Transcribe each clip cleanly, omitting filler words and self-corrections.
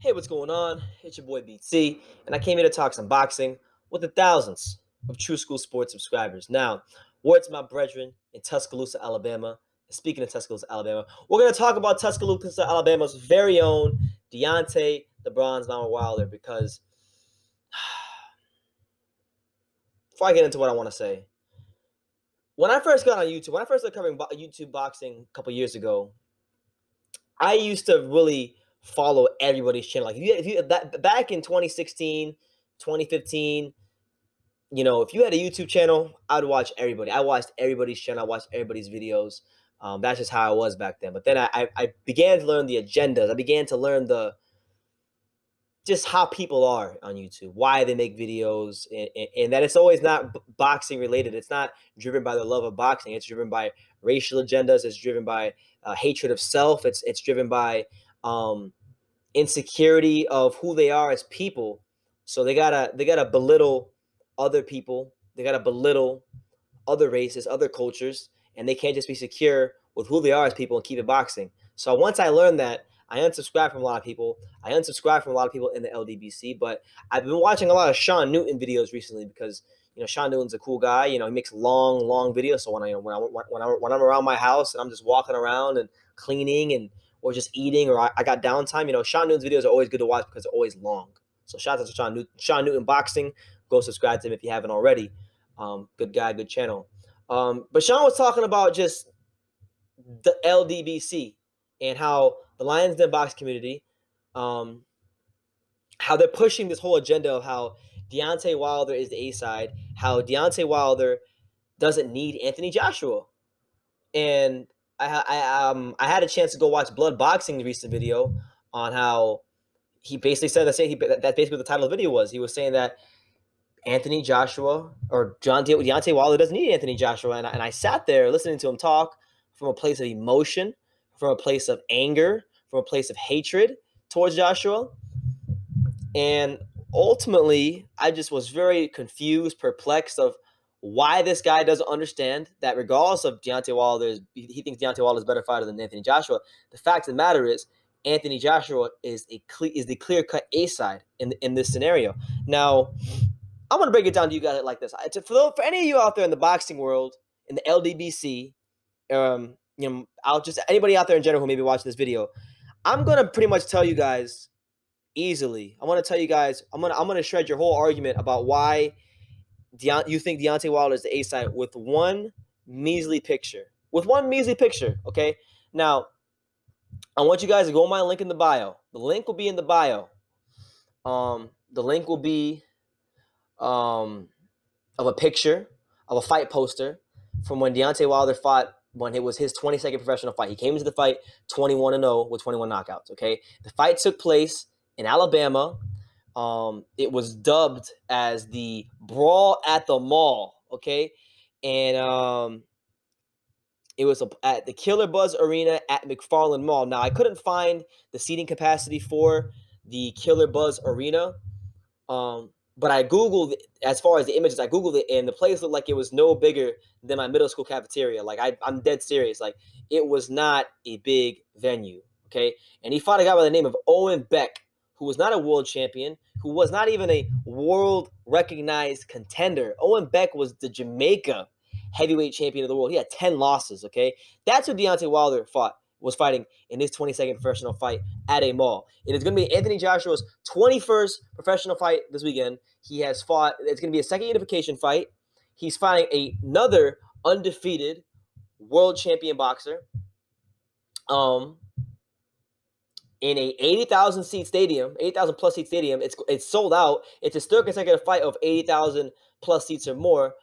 Hey, what's going on? It's your boy BT, and I came here to talk some boxing with the thousands of True School Sports subscribers. Now, words to my brethren in Tuscaloosa, Alabama. Speaking of Tuscaloosa, Alabama, we're going to talk about Tuscaloosa, Alabama's very own Deontay the Bronze Mama Wilder. Because before I get into what I want to say, when I first got on YouTube, when I first started covering YouTube boxing a couple years ago, I used to really follow everybody's channel. Like if you back in 2016, 2015, if you had a YouTube channel, I'd watch everybody. I watched everybody's channel. I watched everybody's videos. That's just how I was back then. But then I began to learn the agendas. I began to learn just how people are on YouTube, why they make videos, and that it's always not boxing related. It's not driven by the love of boxing. It's driven by racial agendas. It's driven by hatred of self. It's driven by insecurity of who they are as people. So they gotta belittle other people. They gotta belittle other races, other cultures, and they can't just be secure with who they are as people and keep it boxing. So once I learned that, I unsubscribed from a lot of people. I unsubscribed from a lot of people in the LDBC, but I've been watching a lot of Sean Newton videos recently because Sean Newton's a cool guy. He makes long videos. So when I'm around my house and I'm just walking around and cleaning and or just eating or I got downtime, Sean Newton's videos are always good to watch because they're always long. So shout out to Sean Newton Boxing. Go subscribe to him if you haven't already. Good guy, good channel. But Sean was talking about just the LDBC and how the Lions Den box community, how they're pushing this whole agenda of how Deontay Wilder is the A side, how Deontay Wilder doesn't need Anthony Joshua. And I had a chance to go watch Blood Boxing's recent video on how he basically said that's basically what the title of the video was. He was saying that Anthony Joshua or Deontay Wilder doesn't need Anthony Joshua. And I sat there listening to him talk from a place of emotion, from a place of anger, from a place of hatred towards Joshua. And ultimately, I just was very confused, perplexed of why this guy doesn't understand that regardless of Deontay Wilder, he thinks Deontay Wilder is a better fighter than Anthony Joshua. The fact of the matter is Anthony Joshua is the clear-cut A side in this scenario. Now, I'm going to break it down to you guys like this. For any of you out there in the boxing world, in the LDBC, anybody out there in general who may be watching this video, I'm going to pretty much tell you guys easily. I'm going to tell you guys, I'm going to shred your whole argument about why you think Deontay Wilder is the A side with one measly picture. With one measly picture, okay? Now, I want you guys to go on my link in the bio. The link will be in the bio. The link will be of a picture of a fight poster from when Deontay Wilder fought when it was his 22nd professional fight. He came into the fight 21-0 with 21 knockouts, okay? The fight took place in Alabama. It was dubbed as the Brawl at the Mall, okay? And it was at the Killer Buzz Arena at McFarland Mall. Now, I couldn't find the seating capacity for the Killer Buzz Arena, but I Googled, as far as the images, I Googled it, and the place looked like it was no bigger than my middle school cafeteria. Like, I'm dead serious. Like, it was not a big venue, okay? And he fought a guy by the name of Owen Beck, who was not a world champion, who was not even a world-recognized contender. Owen Beck was the Jamaica heavyweight champion of the world. He had 10 losses, okay? That's who Deontay Wilder was fighting in his 22nd professional fight at a mall. It is going to be Anthony Joshua's 21st professional fight this weekend. It's going to be a second unification fight. He's fighting another undefeated world champion boxer in a 80,000 seat stadium, 80,000 plus seat stadium. It's sold out. It's his third consecutive fight of 80,000 plus seats or more.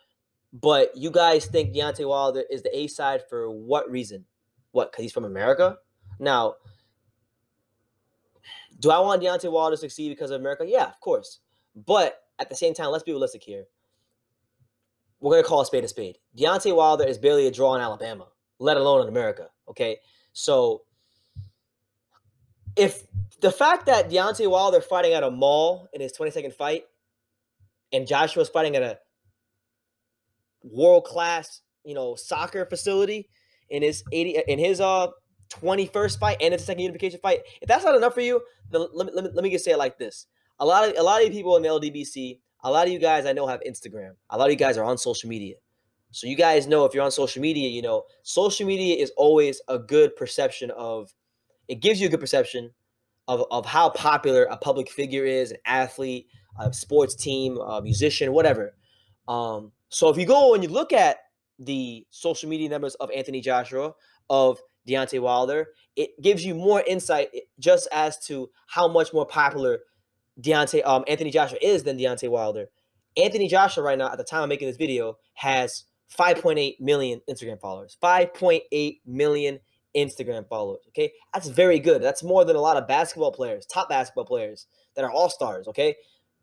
But you guys think Deontay Wilder is the A side for what reason? What, because he's from America? Now, do I want Deontay Wilder to succeed because of America? Yeah, of course. But at the same time, let's be realistic here. We're going to call a spade a spade. Deontay Wilder is barely a draw in Alabama, let alone in America, okay? So, if the fact that Deontay Wilder fighting at a mall in his 22nd fight and Joshua's fighting at a world-class, soccer facility in his 21st fight and it's a second unification fight. If that's not enough for you, then let me just say it like this. A lot of you people in the LDBC, a lot of you guys I know have Instagram. A lot of you guys are on social media. So you guys know if you're on social media, you know, social media is always a good perception of, it gives you a good perception of how popular a public figure is, an athlete, a sports team, a musician, whatever. So if you go and you look at the social media numbers of Anthony Joshua, of Deontay Wilder, it gives you more insight just as to how much more popular Anthony Joshua is than Deontay Wilder. Anthony Joshua right now, at the time of making this video, has 5.8 million Instagram followers. 5.8 million Instagram followers. Okay, that's very good. That's more than a lot of basketball players, top basketball players that are all stars. Okay,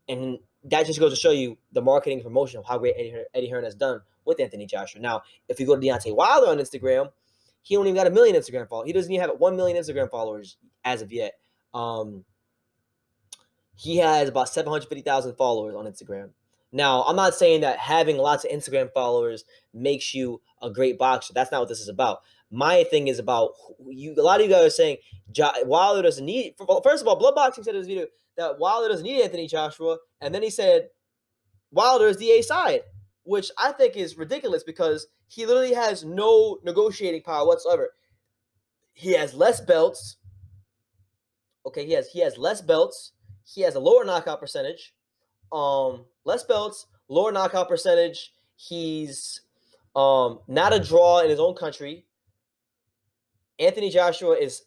and that just goes to show you the marketing and promotion of how great Eddie Hearn has done with Anthony Joshua. Now, if you go to Deontay Wilder on Instagram, he only even got 1 million Instagram followers. He doesn't even have 1 million Instagram followers as of yet. He has about 750,000 followers on Instagram. Now, I'm not saying that having lots of Instagram followers makes you a great boxer. That's not what this is about. My thing is about you. A lot of you guys are saying Wilder doesn't need. First of all, Bloodboxing said in this video that Wilder doesn't need Anthony Joshua, and then he said Wilder is the A side, which I think is ridiculous because he literally has no negotiating power whatsoever. He has less belts. Okay, he has less belts. He has a lower knockout percentage. Less belts, lower knockout percentage. He's not a draw in his own country. Anthony Joshua is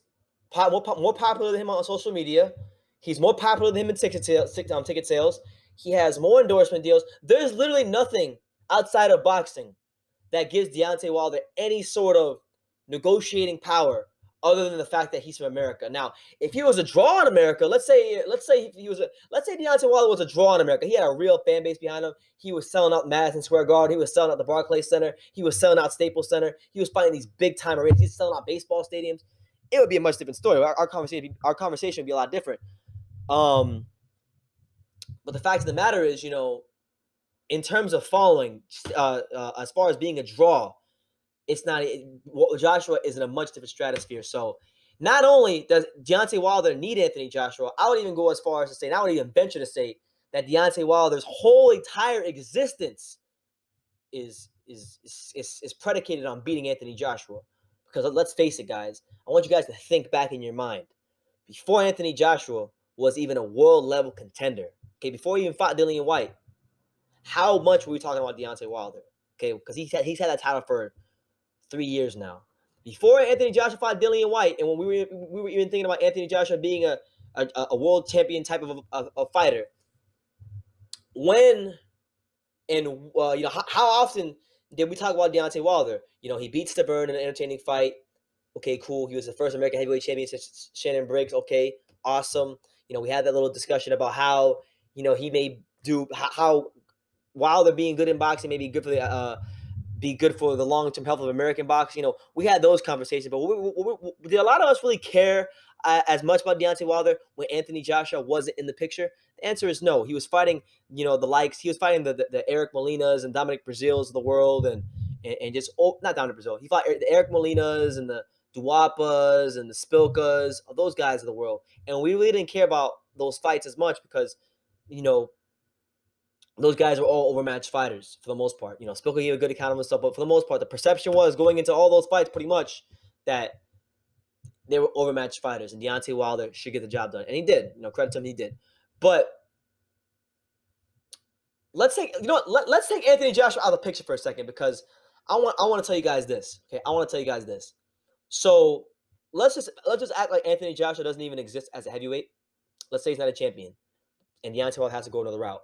more popular than him on social media. He's more popular than him in ticket sales. He has more endorsement deals. There's literally nothing outside of boxing that gives Deontay Wilder any sort of negotiating power other than the fact that he's from America. Now, if he was a draw in America, let's say Deontay Wilder was a draw in America. He had a real fan base behind him. He was selling out Madison Square Garden. He was selling out the Barclays Center. He was selling out Staples Center. He was fighting these big time arenas. He's selling out baseball stadiums. It would be a much different story. Our conversation would be a lot different. But the fact of the matter is, you know, in terms of following, as far as being a draw, it's not. Joshua is in a much different stratosphere. So, not only does Deontay Wilder need Anthony Joshua, I would even go as far as to say, and I would even venture to say that Deontay Wilder's whole entire existence is predicated on beating Anthony Joshua. Because let's face it, guys, I want you guys to think back in your mind. Before Anthony Joshua was even a world level contender, okay, before he even fought Dillian White, how much were we talking about Deontay Wilder? Okay, because he's had that title for 3 years now. Before Anthony Joshua fought Dillian White, and when we were even thinking about Anthony Joshua being a world champion type of fighter, when and you know, how often did we talk about Deontay Wilder? You know, he beat Stabern in an entertaining fight. Okay, cool. He was the first American heavyweight champion since Shannon Briggs. Okay, awesome. You know, we had that little discussion about how, you know, he may do how Wilder being good in boxing may be good for the long-term health of American boxing. You know, we had those conversations, but did a lot of us really care as much about Deontay Wilder when Anthony Joshua wasn't in the picture? The answer is no. He was fighting, you know, he was fighting the Eric Molinas and Dominic Brazils of the world, and just not Dominic Brazil. He fought the Eric Molinas and the Duapas and the Spilkas, those guys of the world, and we really didn't care about those fights as much because, you know, those guys were all overmatched fighters for the most part. You know, Spilka gave a good account of himself, but for the most part, the perception was going into all those fights pretty much that they were overmatched fighters, and Deontay Wilder should get the job done, and he did. You know, credit to him, he did. But let's take Anthony Joshua out of the picture for a second, because I want to tell you guys this. Okay, I want to tell you guys this. So let's just act like Anthony Joshua doesn't even exist as a heavyweight. Let's say he's not a champion, and Deontay Wilder has to go another route.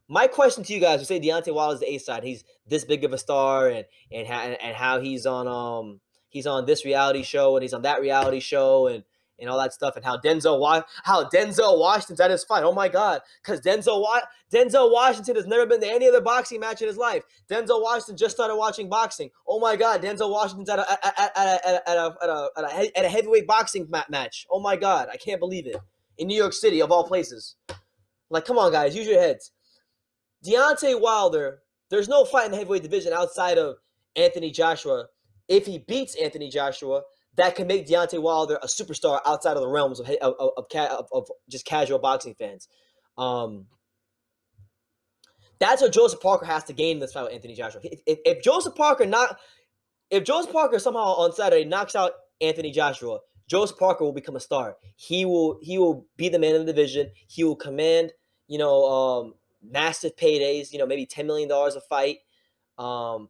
My question to you guys, who say Deontay Wilder is the A side, he's this big of a star, and how he's on this reality show and he's on that reality show and all that stuff, and how Denzel Washington's at his fight. Oh my God, because Denzel Washington has never been to any other boxing match in his life. Denzel Washington just started watching boxing. Oh my God, Denzel Washington's at a heavyweight boxing match. Oh my God, I can't believe it, in New York City of all places. Like, come on, guys, use your heads. Deontay Wilder, there's no fight in the heavyweight division outside of Anthony Joshua. If he beats Anthony Joshua, that can make Deontay Wilder a superstar outside of the realms of just casual boxing fans. That's what Joseph Parker has to gain in this fight with Anthony Joshua. If Joseph Parker somehow on Saturday knocks out Anthony Joshua, Joseph Parker will become a star. He will be the man in the division. He will command, massive paydays. Maybe $10 million a fight, $5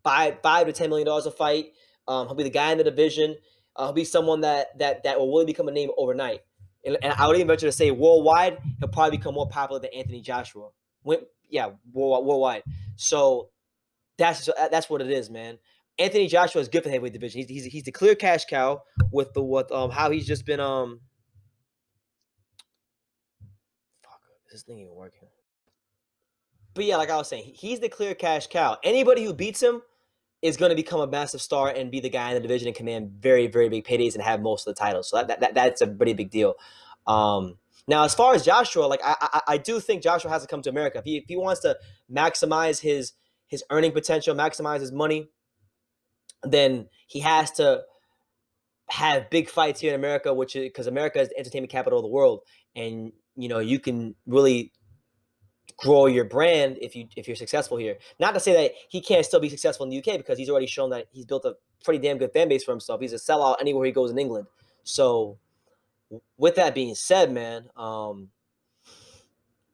to $10 million a fight. He'll be the guy in the division. He'll be someone that will really become a name overnight. And I would even venture to say worldwide, he'll probably become more popular than Anthony Joshua. Worldwide. So that's what it is, man. Anthony Joshua is good for the heavyweight division. He's the clear cash cow with how he's just been is this thing even working? But yeah, like I was saying, he's the clear cash cow. Anybody who beats him is going to become a massive star and be the guy in the division and command very, very big paydays and have most of the titles. So that's a pretty big deal. Now, as far as Joshua, like I do think Joshua has to come to America if he wants to maximize his earning potential, maximize his money. Then he has to have big fights here in America, which is because America is the entertainment capital of the world, and you can really grow your brand if you're successful here. Not to say that he can't still be successful in the UK, because he's already shown that he's built a pretty damn good fan base for himself. He's a sellout anywhere he goes in England. So with that being said, man,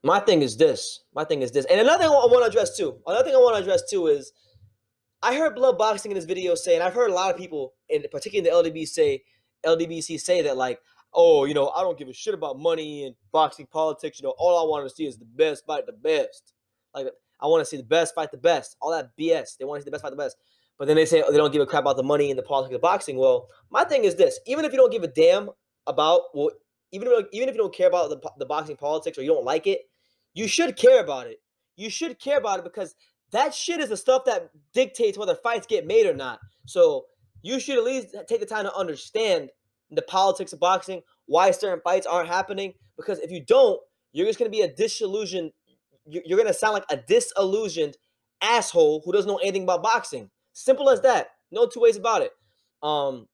my thing is this. And another thing I want to address too is I heard Blood Boxing in his video say, and I've heard a lot of people, particularly in the LDBC say that, like, oh, I don't give a shit about money and boxing politics. All I want to see is the best fight the best. Like, I want to see the best fight the best. All that BS. They want to see the best fight the best. But then they say they don't give a crap about the money and the politics of boxing. Well, my thing is this. Even if you don't give a damn about, even if you don't care about the boxing politics, or you don't like it, you should care about it. You should care about it, because that shit is the stuff that dictates whether fights get made or not. So you should at least take the time to understand the politics of boxing, why certain fights aren't happening. Because if you don't, you're just going to be a disillusioned. You're going to sound like a disillusioned asshole who doesn't know anything about boxing. Simple as that. No two ways about it. Are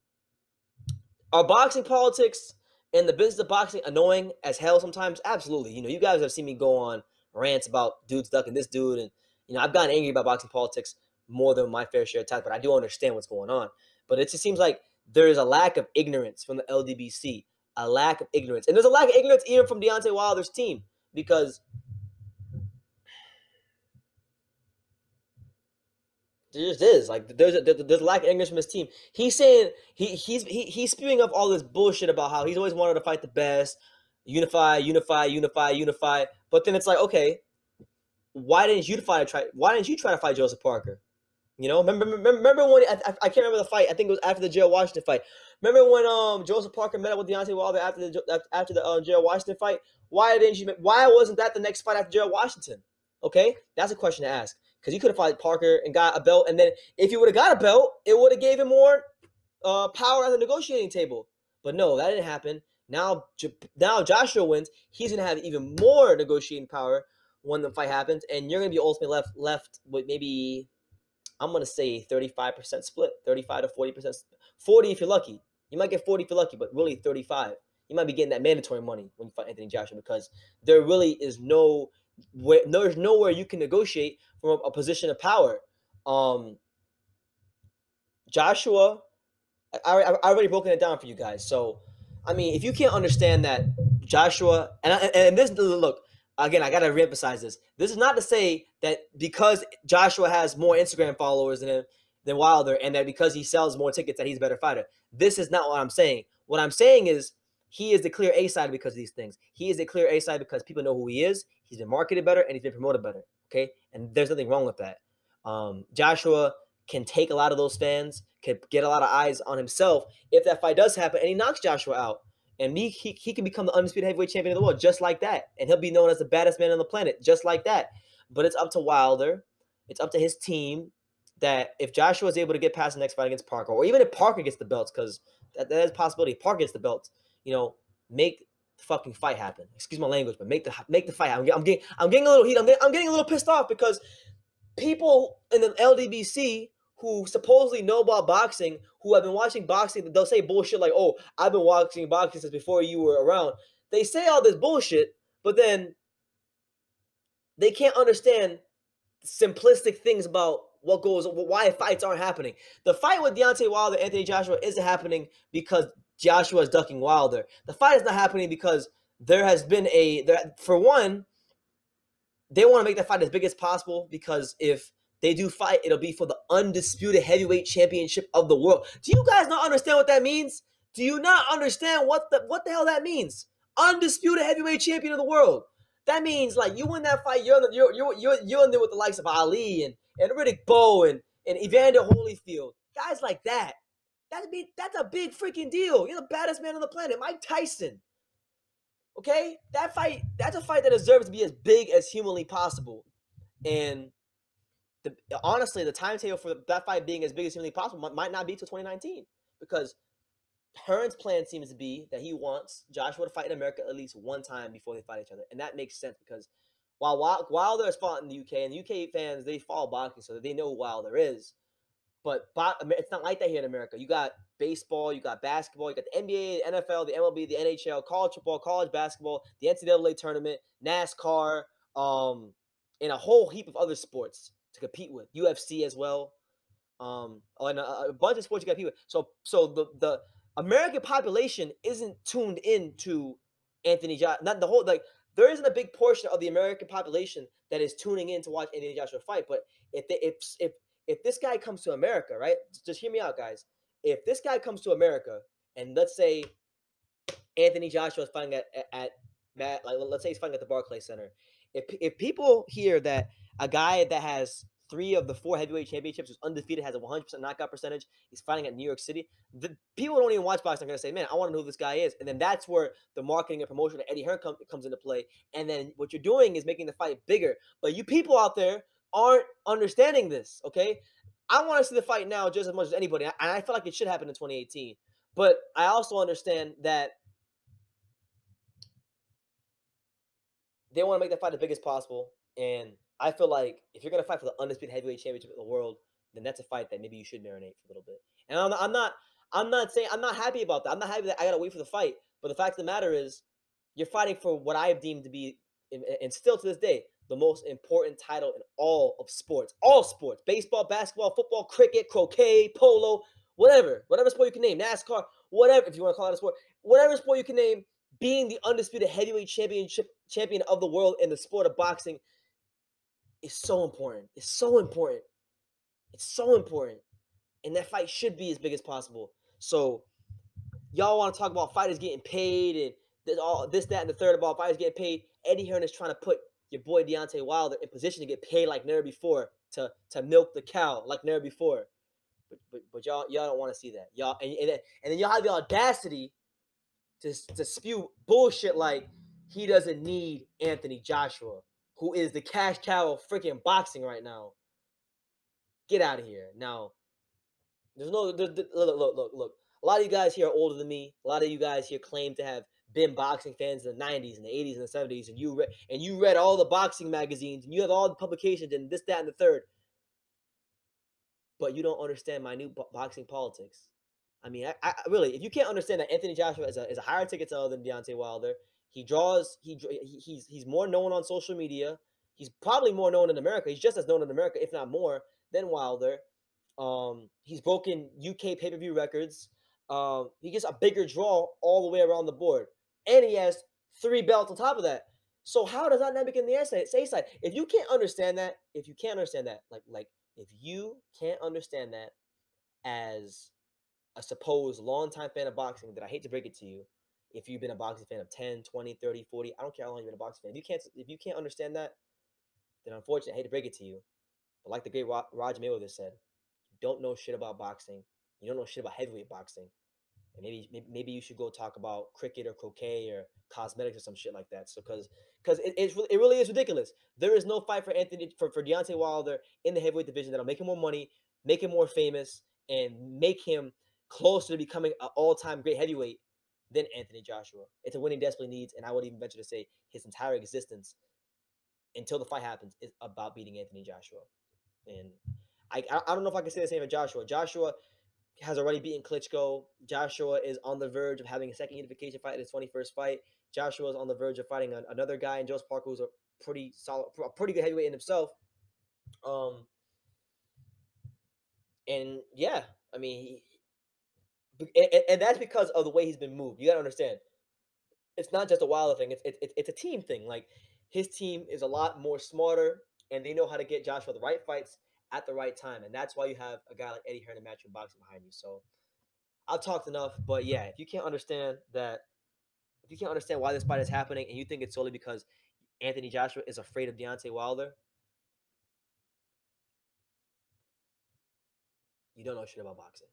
boxing politics and the business of boxing annoying as hell sometimes? Absolutely. You guys have seen me go on rants about dudes ducking this dude, and I've gotten angry about boxing politics more than my fair share of times, but I do understand what's going on. But it just seems like there is a lack of ignorance from the LDBC, a lack of ignorance. And there's a lack of ignorance even from Deontay Wilder's team, because there just is. Like, there's a lack of ignorance from his team. He's saying, he's spewing up all this bullshit about how he's always wanted to fight the best, unify. But then it's like, okay, why didn't you try to fight Joseph Parker? Remember when I can't remember the fight. I think it was after the Gerald Washington fight. Remember when Joseph Parker met up with Deontay Wilder after the Gerald Washington fight? Why wasn't that the next fight after Gerald Washington? Okay, that's a question to ask, because he could have fought Parker and got a belt, and then if he would have got a belt, it would have gave him more power at the negotiating table. But no, that didn't happen. Now Joshua wins. He's gonna have even more negotiating power when the fight happens, and you're gonna be ultimately left with maybe, I'm going to say 35% split, 35 to 40%. 40 if you're lucky. You might get 40 if you're lucky, but really 35. You might be getting that mandatory money when you fight Anthony Joshua, because there really is there's nowhere you can negotiate from a position of power. Joshua, I already broken it down for you guys. So, I mean, if you can't understand that Joshua, and this, look, again, I got to reemphasize this. This is not to say that because Joshua has more Instagram followers than Wilder, and that because he sells more tickets that he's a better fighter. This is not what I'm saying. What I'm saying is he is the clear A side because of these things. He is the clear A side because people know who he is. He's been marketed better, and he's been promoted better. Okay? And there's nothing wrong with that. Joshua can take a lot of those fans, can get a lot of eyes on himself if that fight does happen and he knocks Joshua out. And he can become the undisputed heavyweight champion of the world just like that. And he'll be known as the baddest man on the planet just like that. But it's up to Wilder. It's up to his team that if Joshua is able to get past the next fight against Parker, or even if Parker gets the belts, because that is a possibility. If Parker gets the belts, make the fucking fight happen. Excuse my language, but make the fight happen. I'm getting a little heat. I'm getting a little pissed off because people in the LDBC who supposedly know about boxing, who have been watching boxing, they'll say bullshit like, "Oh, I've been watching boxing since before you were around." They say all this bullshit, but then they can't understand simplistic things about why fights aren't happening. The fight with Deontay Wilder, Anthony Joshua isn't happening because Joshua is ducking Wilder. The fight is not happening because there has been for one, they want to make that fight as big as possible because if they do fight, it'll be for the undisputed heavyweight championship of the world. Do you guys not understand what that means? Do you not understand what the hell that means? Undisputed heavyweight champion of the world. That means like you win that fight, you're in there with the likes of Ali and Riddick Bowe and Evander Holyfield, guys like that. That's a big freaking deal. You're the baddest man on the planet, Mike Tyson. Okay, that's a fight that deserves to be as big as humanly possible. And honestly, the timetable for that fight being as big as humanly possible might not be till 2019 because Hearn's plan seems to be that he wants Joshua to fight in America at least one time before they fight each other, and that makes sense because while Wilder has fought in the UK, and the UK fans they follow boxing, so they know who Wilder is. But it's not like that here in America. You got baseball, you got basketball, you got the NBA, the NFL, the MLB, the NHL, college football, college basketball, the NCAA tournament, NASCAR, and a whole heap of other sports to compete with. UFC as well, and a bunch of sports you got to compete with. So the American population isn't tuned in to Anthony Joshua. Not the whole there isn't a big portion of the American population that is tuning in to watch Anthony Joshua fight. But if this guy comes to America, right? Just hear me out, guys. If this guy comes to America, and let's say Anthony Joshua is fighting at let's say he's fighting at the Barclays Center. If people hear that a guy that has 3 of the 4 heavyweight championships, who's undefeated, has a 100% knockout percentage, he's fighting at New York City, the people who don't even watch boxing are going to say, man, I want to know who this guy is. And then that's where the marketing and promotion of Eddie Hearn comes into play. And then what you're doing is making the fight bigger. But you people out there aren't understanding this, okay? I want to see the fight now just as much as anybody. And I feel like it should happen in 2018. But I also understand that they want to make that fight as big as possible. And I feel like if you're going to fight for the undisputed heavyweight championship of the world, then that's a fight that maybe you should marinate for a little bit. And I'm not happy about that. I'm not happy that I got to wait for the fight. But the fact of the matter is, you're fighting for what I've deemed to be, and still to this day, the most important title in all of sports. All sports. Baseball, basketball, football, cricket, croquet, polo, whatever sport you can name, NASCAR, whatever, if you want to call it a sport, whatever sport you can name, being the undisputed heavyweight champion of the world in the sport of boxing is so important. It's so important. It's so important. And that fight should be as big as possible. So y'all want to talk about fighters getting paid and this, that, and the third about fighters getting paid. Eddie Hearn is trying to put your boy Deontay Wilder in position to get paid like never before, to milk the cow like never before. But y'all don't want to see that. Y'all and then y'all have the audacity to spew bullshit like he doesn't need Anthony Joshua, who is the cash cow of freaking boxing right now. Get out of here. Now, there's no look. A lot of you guys here are older than me. A lot of you guys here claim to have been boxing fans in the 90s and the 80s and the 70s, and you read all the boxing magazines and you have all the publications and this, that, and the third. But you don't understand minute boxing politics. I mean, I really, if you can't understand that Anthony Joshua is a higher ticket seller than Deontay Wilder, he's more known on social media. He's probably more known in America. He's just as known in America, if not more, than Wilder. He's broken UK pay-per-view records. He gets a bigger draw all the way around the board, and he has 3 belts on top of that. So how does that not begin the A side? If you can't understand that, if you can't understand that as a supposed longtime fan of boxing, that I hate to break it to you, if you've been a boxing fan of 10, 20, 30, 40, I don't care how long you've been a boxing fan. If you can't understand that, then unfortunately, I hate to break it to you. But like the great Roger Mayweather said, you don't know shit about boxing. You don't know shit about heavyweight boxing. And maybe you should go talk about cricket or croquet or cosmetics or some shit like that. So because it really is ridiculous. There is no fight for Deontay Wilder in the heavyweight division that'll make him more money, make him more famous, and make him closer to becoming an all-time great heavyweight than Anthony Joshua. It's a winning desperately needs, and I would even venture to say his entire existence until the fight happens is about beating Anthony Joshua. And I don't know if I can say the same for Joshua. Joshua has already beaten Klitschko. Joshua is on the verge of having a second unification fight in his 21st fight. Joshua is on the verge of fighting another guy, and Joseph Parker, who's a pretty good heavyweight in himself. Um, and yeah, I mean, and that's because of the way he's been moved. You got to understand, it's not just a Wilder thing. It's a team thing. Like his team is a lot more smarter, and they know how to get Joshua the right fights at the right time, and that's why you have a guy like Eddie Hearn and Matchroom Boxing behind you. So I've talked enough, but yeah, if you can't understand why this fight is happening, and you think it's solely because Anthony Joshua is afraid of Deontay Wilder, you don't know shit about boxing.